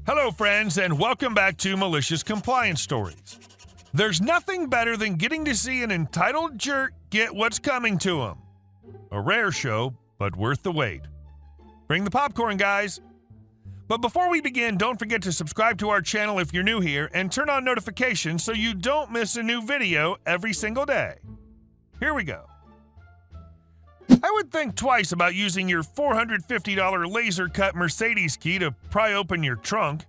Hello, friends, and welcome back to Malicious Compliance Stories. There's nothing better than getting to see an entitled jerk get what's coming to him. A rare show, but worth the wait. Bring the popcorn, guys. But before we begin, don't forget to subscribe to our channel if you're new here and turn on notifications so you don't miss a new video every single day. Here we go. I would think twice about using your $450 laser-cut Mercedes key to pry open your trunk.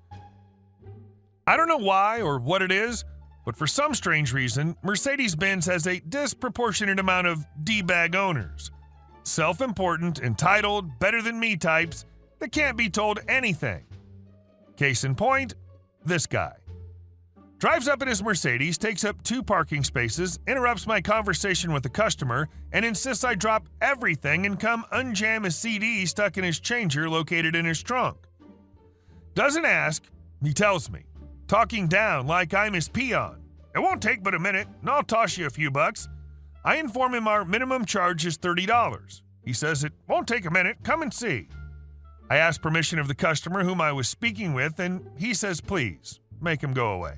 I don't know why or what it is, but for some strange reason, Mercedes-Benz has a disproportionate amount of D-bag owners. Self-important, entitled, better-than-me types that can't be told anything. Case in point, this guy. Drives up in his Mercedes, takes up 2 parking spaces, interrupts my conversation with the customer, and insists I drop everything and come unjam a CD stuck in his changer located in his trunk. Doesn't ask, he tells me, talking down like I'm his peon. It won't take but a minute, and I'll toss you a few bucks. I inform him our minimum charge is $30. He says it won't take a minute, come and see. I ask permission of the customer whom I was speaking with, and he says please, make him go away.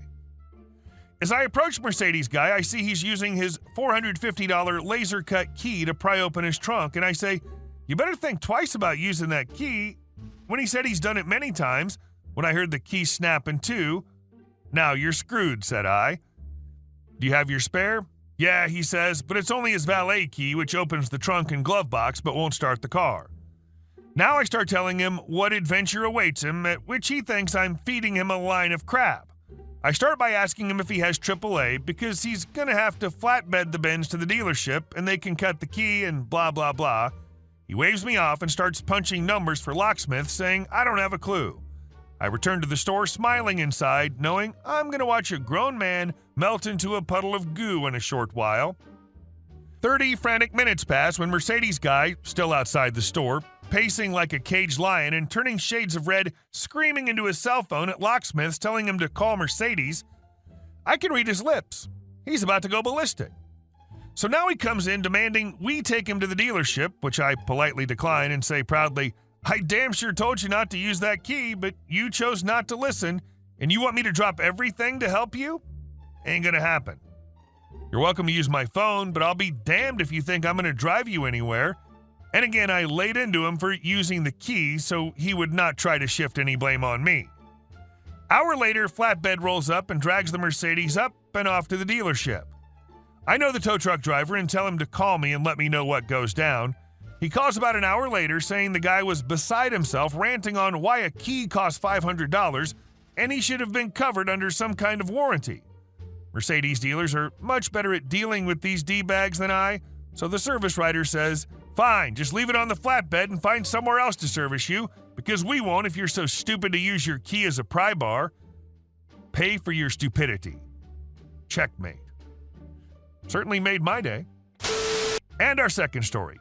As I approach Mercedes guy, I see he's using his $450 laser cut key to pry open his trunk, and I say, you better think twice about using that key. When he said he's done it many times, when I heard the key snap in 2, now you're screwed, said I. Do you have your spare? Yeah, he says, but it's only his valet key, which opens the trunk and glove box but won't start the car. Now I start telling him what adventure awaits him, at which he thinks I'm feeding him a line of crap. I start by asking him if he has AAA because he's going to have to flatbed the Benz to the dealership and they can cut the key and blah, blah, blah. He waves me off and starts punching numbers for locksmiths, saying I don't have a clue. I return to the store smiling inside, knowing I'm going to watch a grown man melt into a puddle of goo in a short while. 30 frantic minutes pass when Mercedes guy, still outside the store, pacing like a caged lion and turning shades of red, screaming into his cell phone at locksmiths telling him to call Mercedes. I can read his lips. He's about to go ballistic. So now he comes in demanding we take him to the dealership, which I politely decline and say proudly, I damn sure told you not to use that key, but you chose not to listen, and you want me to drop everything to help you? Ain't gonna happen. You're welcome to use my phone, but I'll be damned if you think I'm gonna drive you anywhere. And again, I laid into him for using the key so he would not try to shift any blame on me. Hour later, flatbed rolls up and drags the Mercedes up and off to the dealership. I know the tow truck driver and tell him to call me and let me know what goes down. He calls about an hour later saying the guy was beside himself ranting on why a key costs $500 and he should have been covered under some kind of warranty. Mercedes dealers are much better at dealing with these D-bags than I, so the service writer says, fine, just leave it on the flatbed and find somewhere else to service you, because we won't if you're so stupid to use your key as a pry bar. Pay for your stupidity. Checkmate. Certainly made my day. And our second story.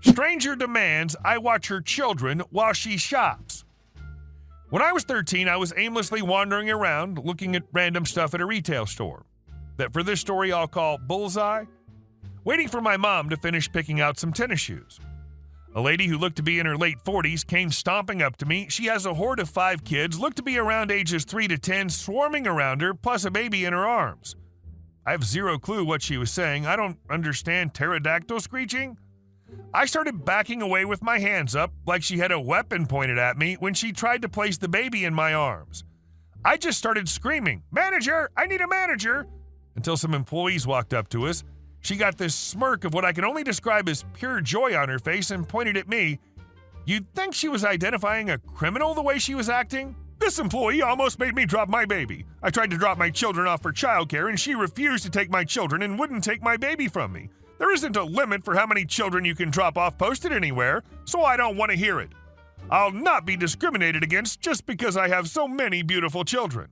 Stranger demands I watch her children while she shops. When I was 13, I was aimlessly wandering around looking at random stuff at a retail store that for this story I'll call Bullseye, waiting for my mom to finish picking out some tennis shoes. A lady who looked to be in her late 40s came stomping up to me. She has a horde of 5 kids, looked to be around ages 3 to 10, swarming around her, plus a baby in her arms. I have zero clue what she was saying. I don't understand pterodactyl screeching. I started backing away with my hands up like she had a weapon pointed at me when she tried to place the baby in my arms. I just started screaming, "Manager, I need a manager!" until some employees walked up to us. She got this smirk of what I can only describe as pure joy on her face and pointed at me. You'd think she was identifying a criminal the way she was acting. This employee almost made me drop my baby. I tried to drop my children off for childcare and she refused to take my children and wouldn't take my baby from me. There isn't a limit for how many children you can drop off posted anywhere, so I don't want to hear it. I'll not be discriminated against just because I have so many beautiful children.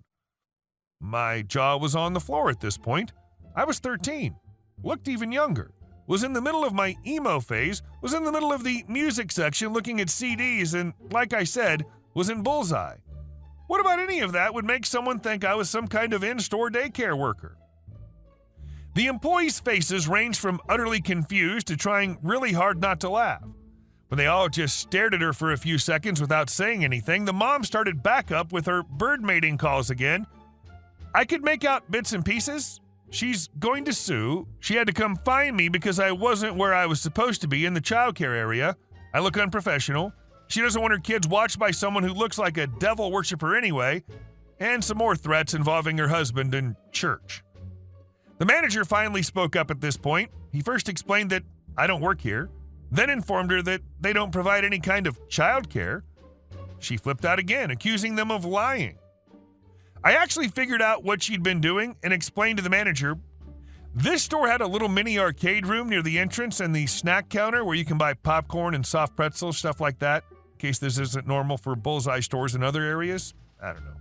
My jaw was on the floor at this point. I was 13. Looked even younger, was in the middle of my emo phase, was in the middle of the music section looking at CDs, and, like I said, was in Bullseye. What about any of that would make someone think I was some kind of in-store daycare worker? The employees' faces ranged from utterly confused to trying really hard not to laugh. When they all just stared at her for a few seconds without saying anything, the mom started back up with her bird mating calls again. I could make out bits and pieces. She's going to sue. She had to come find me because I wasn't where I was supposed to be in the childcare area. I look unprofessional. She doesn't want her kids watched by someone who looks like a devil worshiper anyway. And some more threats involving her husband and church. The manager finally spoke up at this point. He first explained that I don't work here, then informed her that they don't provide any kind of childcare. She flipped out again, accusing them of lying. I actually figured out what she'd been doing and explained to the manager. This store had a little mini arcade room near the entrance and the snack counter where you can buy popcorn and soft pretzels, stuff like that, in case this isn't normal for Bullseye stores in other areas. I don't know.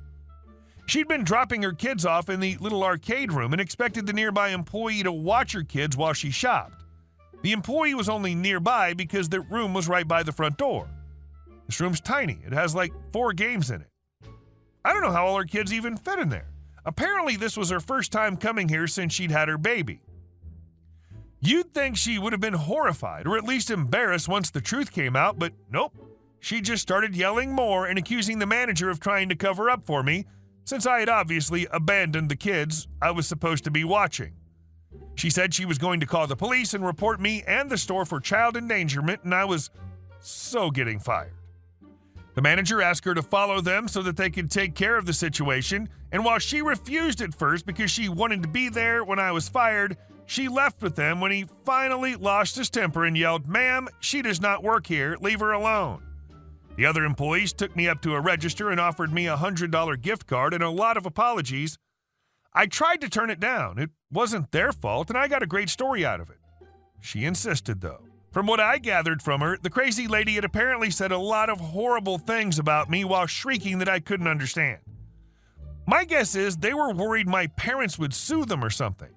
She'd been dropping her kids off in the little arcade room and expected the nearby employee to watch her kids while she shopped. The employee was only nearby because the room was right by the front door. This room's tiny. It has like 4 games in it. I don't know how all her kids even fit in there. Apparently, this was her first time coming here since she'd had her baby. You'd think she would have been horrified or at least embarrassed once the truth came out, but nope. She just started yelling more and accusing the manager of trying to cover up for me since I had obviously abandoned the kids I was supposed to be watching. She said she was going to call the police and report me and the store for child endangerment, and I was so getting fired. The manager asked her to follow them so that they could take care of the situation, and while she refused at first because she wanted to be there when I was fired, she left with them when he finally lost his temper and yelled, "Ma'am, she does not work here. Leave her alone." The other employees took me up to a register and offered me a $100 gift card and a lot of apologies. I tried to turn it down. It wasn't their fault, and I got a great story out of it. She insisted, though. From what I gathered from her, the crazy lady had apparently said a lot of horrible things about me while shrieking that I couldn't understand. My guess is they were worried my parents would sue them or something.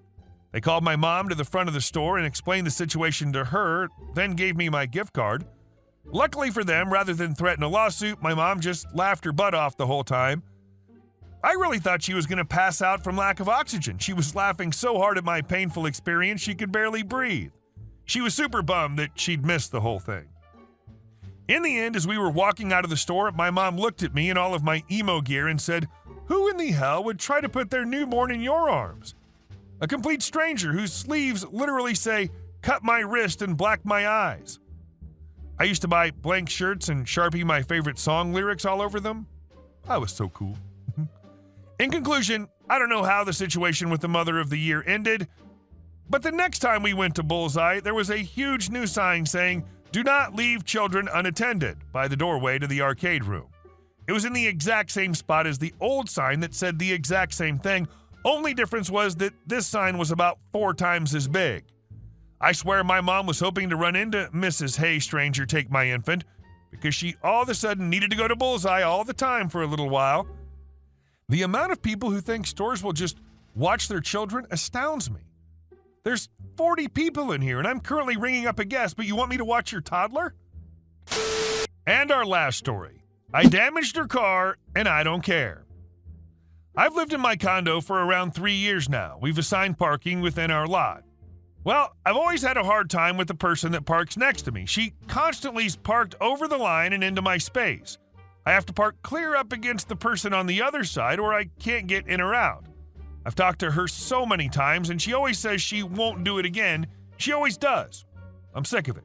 They called my mom to the front of the store and explained the situation to her, then gave me my gift card. Luckily for them, rather than threaten a lawsuit, my mom just laughed her butt off the whole time. I really thought she was going to pass out from lack of oxygen. She was laughing so hard at my painful experience she could barely breathe. She was super bummed that she'd missed the whole thing. In the end, as we were walking out of the store, my mom looked at me in all of my emo gear and said, "Who in the hell would try to put their newborn in your arms?" A complete stranger whose sleeves literally say, "Cut my wrist and black my eyes." I used to buy blank shirts and Sharpie my favorite song lyrics all over them. I was so cool. In conclusion, I don't know how the situation with the Mother of the Year ended, but the next time we went to Bullseye, there was a huge new sign saying, "Do not leave children unattended," by the doorway to the arcade room. It was in the exact same spot as the old sign that said the exact same thing. Only difference was that this sign was about 4 times as big. I swear my mom was hoping to run into Mrs. Hey Stranger Take My Infant because she all of a sudden needed to go to Bullseye all the time for a little while. The amount of people who think stores will just watch their children astounds me. There's 40 people in here and I'm currently ringing up a guest, but you want me to watch your toddler? And our last story. I damaged her car and I don't care. I've lived in my condo for around 3 years now. We've assigned parking within our lot. Well, I've always had a hard time with the person that parks next to me. She constantly is parked over the line and into my space. I have to park clear up against the person on the other side or I can't get in or out. I've talked to her so many times and she always says she won't do it again. She always does. I'm sick of it.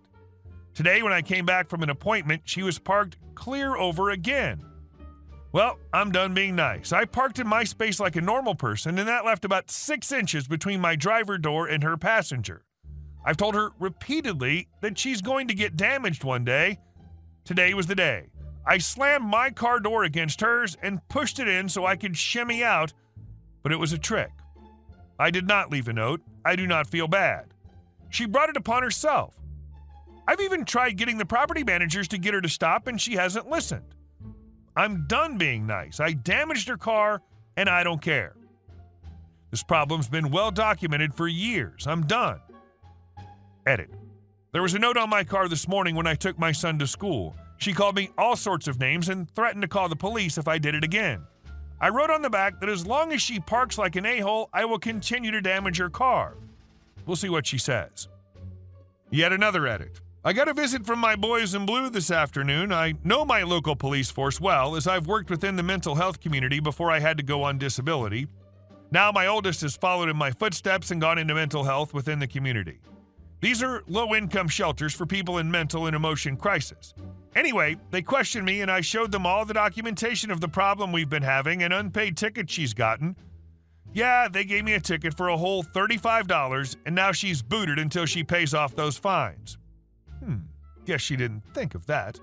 Today when I came back from an appointment, she was parked clear over again. Well, I'm done being nice. I parked in my space like a normal person and that left about 6 inches between my driver door and her passenger. I've told her repeatedly that she's going to get damaged one day. Today was the day. I slammed my car door against hers and pushed it in so I could shimmy out, but it was a trick. I did not leave a note. I do not feel bad. She brought it upon herself. I've even tried getting the property managers to get her to stop and she hasn't listened. I'm done being nice. I damaged her car and I don't care. This problem's been well documented for years. I'm done. Edit. There was a note on my car this morning when I took my son to school. She called me all sorts of names and threatened to call the police if I did it again. I wrote on the back that as long as she parks like an a-hole, I will continue to damage her car. We'll see what she says. Yet another edit. I got a visit from my boys in blue this afternoon. I know my local police force well, as I've worked within the mental health community before I had to go on disability. Now my oldest has followed in my footsteps and gone into mental health within the community. These are low-income shelters for people in mental and emotion crisis. Anyway, they questioned me and I showed them all the documentation of the problem we've been having and unpaid tickets she's gotten. Yeah, they gave me a ticket for a whole $35 and now she's booted until she pays off those fines. Guess she didn't think of that.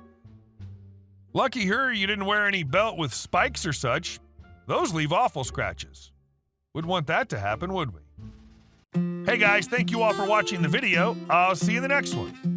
Lucky her you didn't wear any belt with spikes or such. Those leave awful scratches. Wouldn't want that to happen, would we? Hey guys, thank you all for watching the video. I'll see you in the next one.